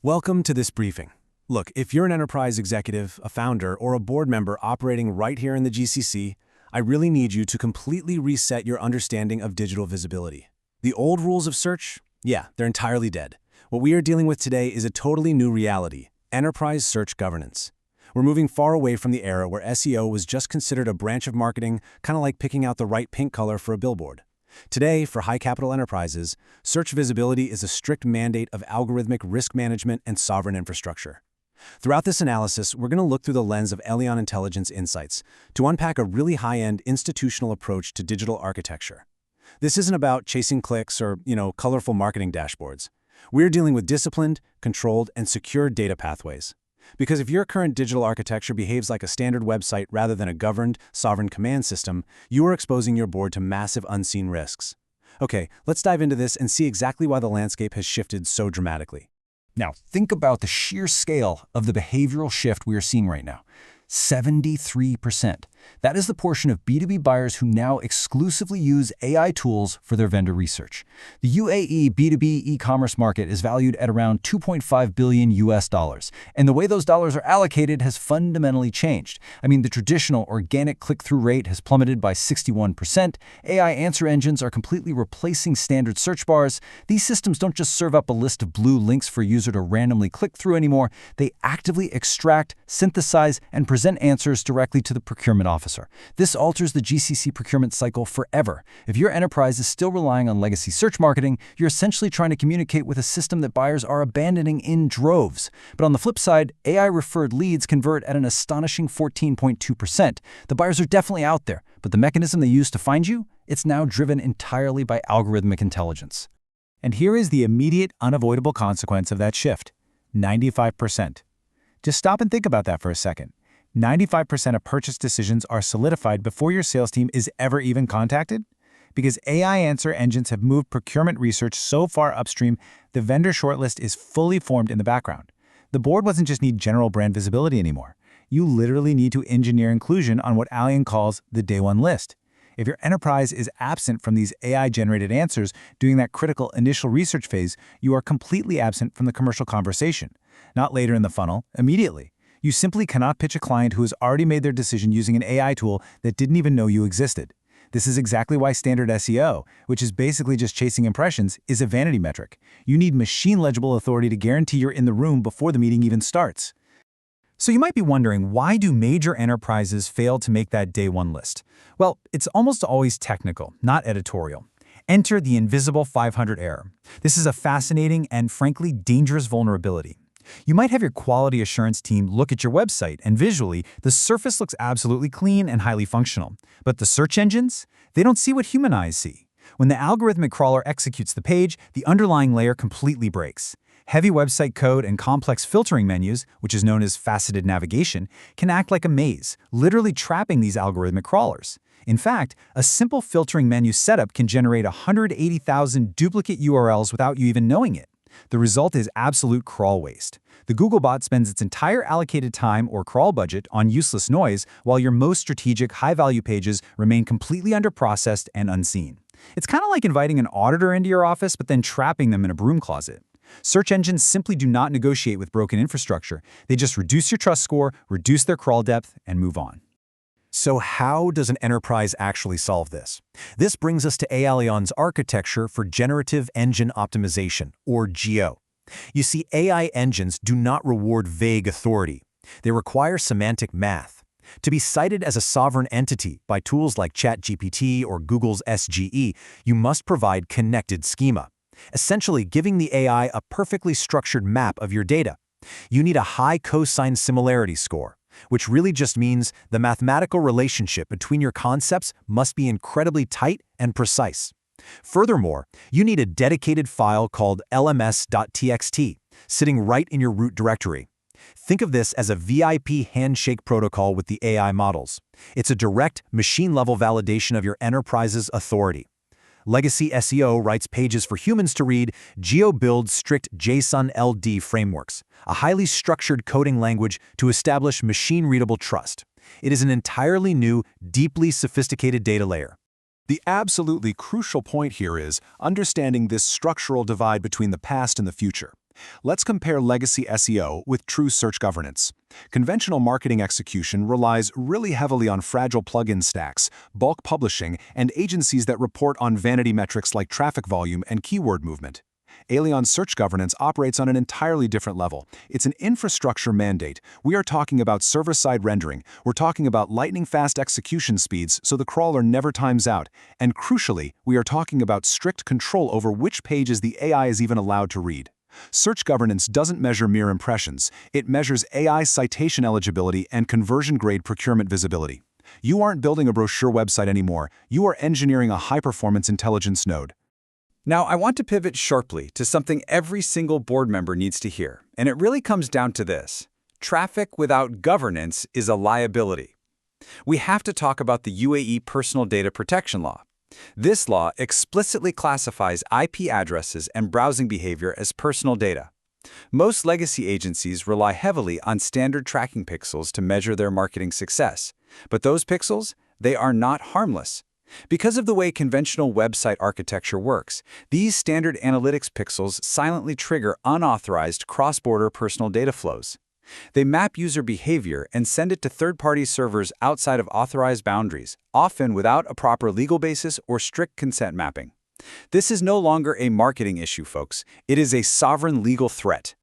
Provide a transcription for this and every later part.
Welcome to this briefing. Look, if you're an enterprise executive, a founder, or a board member operating right here in the GCC, I really need you to completely reset your understanding of digital visibility. The old rules of search? Yeah, they're entirely dead. What we are dealing with today is a totally new reality: enterprise search governance. We're moving far away from the era where SEO was just considered a branch of marketing, kind of like picking out the right paint color for a billboard. Today, for high-capital enterprises, search visibility is a strict mandate of algorithmic risk management and sovereign infrastructure. Throughout this analysis, we're going to look through the lens of Elion Intelligence Insights to unpack a really high-end institutional approach to digital architecture. This isn't about chasing clicks or, colorful marketing dashboards. We're dealing with disciplined, controlled, and secure data pathways. Because if your current digital architecture behaves like a standard website rather than a governed, sovereign command system, you are exposing your board to massive unseen risks. Okay, let's dive into this and see exactly why the landscape has shifted so dramatically. Now, think about the sheer scale of the behavioral shift we are seeing right now. 73%. That is the portion of B2B buyers who now exclusively use AI tools for their vendor research. The UAE B2B e-commerce market is valued at around $2.5 billion US, and the way those dollars are allocated has fundamentally changed. The traditional organic click-through rate has plummeted by 61%. AI answer engines are completely replacing standard search bars. These systems don't just serve up a list of blue links for a user to randomly click through anymore. They actively extract, synthesize, and present answers directly to the procurement officer. This alters the GCC procurement cycle forever. If your enterprise is still relying on legacy search marketing, you're essentially trying to communicate with a system that buyers are abandoning in droves. But on the flip side, AI-referred leads convert at an astonishing 14.2%. The buyers are definitely out there, but the mechanism they use to find you, it's now driven entirely by algorithmic intelligence. And here is the immediate, unavoidable consequence of that shift: 95%. Just stop and think about that for a second. 95% of purchase decisions are solidified before your sales team is ever even contacted? Because AI answer engines have moved procurement research so far upstream, the vendor shortlist is fully formed in the background. The board doesn't just need general brand visibility anymore. You literally need to engineer inclusion on what Elion calls the day one list. If your enterprise is absent from these AI-generated answers during that critical initial research phase, you are completely absent from the commercial conversation. Not later in the funnel, immediately. You simply cannot pitch a client who has already made their decision using an AI tool that didn't even know you existed. This is exactly why standard SEO, which is basically just chasing impressions, is a vanity metric. You need machine-legible authority to guarantee you're in the room before the meeting even starts. So you might be wondering, why do major enterprises fail to make that day one list? Well, it's almost always technical, not editorial. Enter the invisible 500 error. This is a fascinating and frankly dangerous vulnerability. You might have your quality assurance team look at your website, and visually, the surface looks absolutely clean and highly functional. But the search engines? They don't see what human eyes see. When the algorithmic crawler executes the page, the underlying layer completely breaks. Heavy website code and complex filtering menus, which is known as faceted navigation, can act like a maze, literally trapping these algorithmic crawlers. In fact, a simple filtering menu setup can generate 180,000 duplicate URLs without you even knowing it. The result is absolute crawl waste. The Googlebot spends its entire allocated time or crawl budget on useless noise, while your most strategic, high-value pages remain completely underprocessed and unseen. It's kind of like inviting an auditor into your office but then trapping them in a broom closet. Search engines simply do not negotiate with broken infrastructure. They just reduce your trust score, reduce their crawl depth, and move on. So how does an enterprise actually solve this? This brings us to Elion's architecture for Generative Engine Optimisation, or GEO. You see, AI engines do not reward vague authority. They require semantic math. To be cited as a sovereign entity by tools like ChatGPT or Google's SGE, you must provide connected schema, essentially giving the AI a perfectly structured map of your data. You need a high cosine similarity score, which really just means the mathematical relationship between your concepts must be incredibly tight and precise. Furthermore, you need a dedicated file called llms.txt, sitting right in your root directory. Think of this as a VIP handshake protocol with the AI models. It's a direct, machine-level validation of your enterprise's authority. Legacy SEO writes pages for humans to read. GEO builds strict JSON LD frameworks, a highly structured coding language to establish machine-readable trust. It is an entirely new, deeply sophisticated data layer. The absolutely crucial point here is understanding this structural divide between the past and the future. Let's compare legacy SEO with true search governance. Conventional marketing execution relies really heavily on fragile plugin stacks, bulk publishing, and agencies that report on vanity metrics like traffic volume and keyword movement. Alion's search governance operates on an entirely different level. It's an infrastructure mandate. We are talking about server-side rendering. We're talking about lightning-fast execution speeds so the crawler never times out. And crucially, we are talking about strict control over which pages the AI is even allowed to read. Search governance doesn't measure mere impressions. It measures AI citation eligibility and conversion-grade procurement visibility. You aren't building a brochure website anymore. You are engineering a high-performance intelligence node. Now, I want to pivot sharply to something every single board member needs to hear, and it really comes down to this. Traffic without governance is a liability. We have to talk about the UAE Personal Data Protection Law. This law explicitly classifies IP addresses and browsing behavior as personal data. Most legacy agencies rely heavily on standard tracking pixels to measure their marketing success, but those pixels, they are not harmless. Because of the way conventional website architecture works, these standard analytics pixels silently trigger unauthorized cross-border personal data flows. They map user behavior and send it to third-party servers outside of authorized boundaries, often without a proper legal basis or strict consent mapping. This is no longer a marketing issue, folks. It is a sovereign legal threat.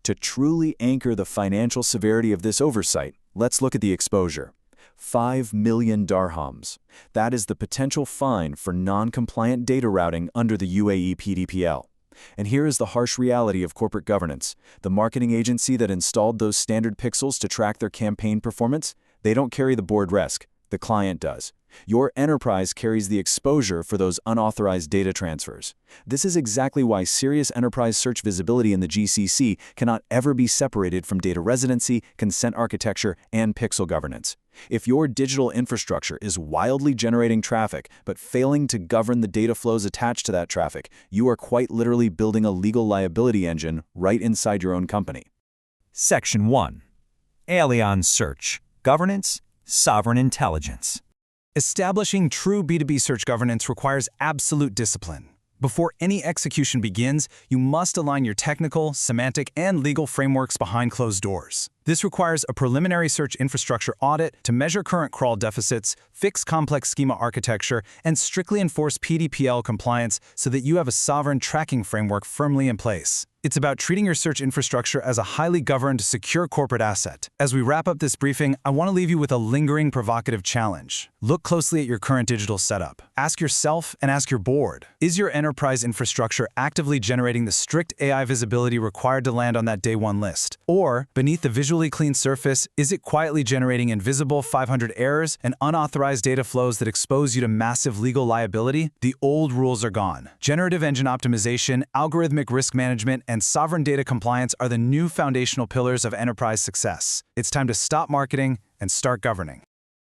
To truly anchor the financial severity of this oversight, let's look at the exposure. 5 million dirhams. That is the potential fine for non-compliant data routing under the UAE PDPL. And here is the harsh reality of corporate governance. The marketing agency that installed those standard pixels to track their campaign performance, they don't carry the board risk. The client does. Your enterprise carries the exposure for those unauthorized data transfers. This is exactly why serious enterprise search visibility in the GCC cannot ever be separated from data residency, consent architecture, and pixel governance. If your digital infrastructure is wildly generating traffic but failing to govern the data flows attached to that traffic, you are quite literally building a legal liability engine right inside your own company. Section 1. Allianz Search, Governance, Sovereign Intelligence. Establishing true B2B search governance requires absolute discipline. Before any execution begins, you must align your technical, semantic, and legal frameworks behind closed doors. This requires a preliminary search infrastructure audit to measure current crawl deficits, fix complex schema architecture, and strictly enforce PDPL compliance so that you have a sovereign tracking framework firmly in place. It's about treating your search infrastructure as a highly governed, secure corporate asset. As we wrap up this briefing, I want to leave you with a lingering, provocative challenge. Look closely at your current digital setup. Ask yourself and ask your board, is your enterprise infrastructure actively generating the strict AI visibility required to land on that day one list? Or, beneath the visually clean surface, is it quietly generating invisible 500 errors and unauthorized data flows that expose you to massive legal liability? The old rules are gone. Generative Engine Optimization, algorithmic risk management, and sovereign data compliance are the new foundational pillars of enterprise success. It's time to stop marketing and start governing.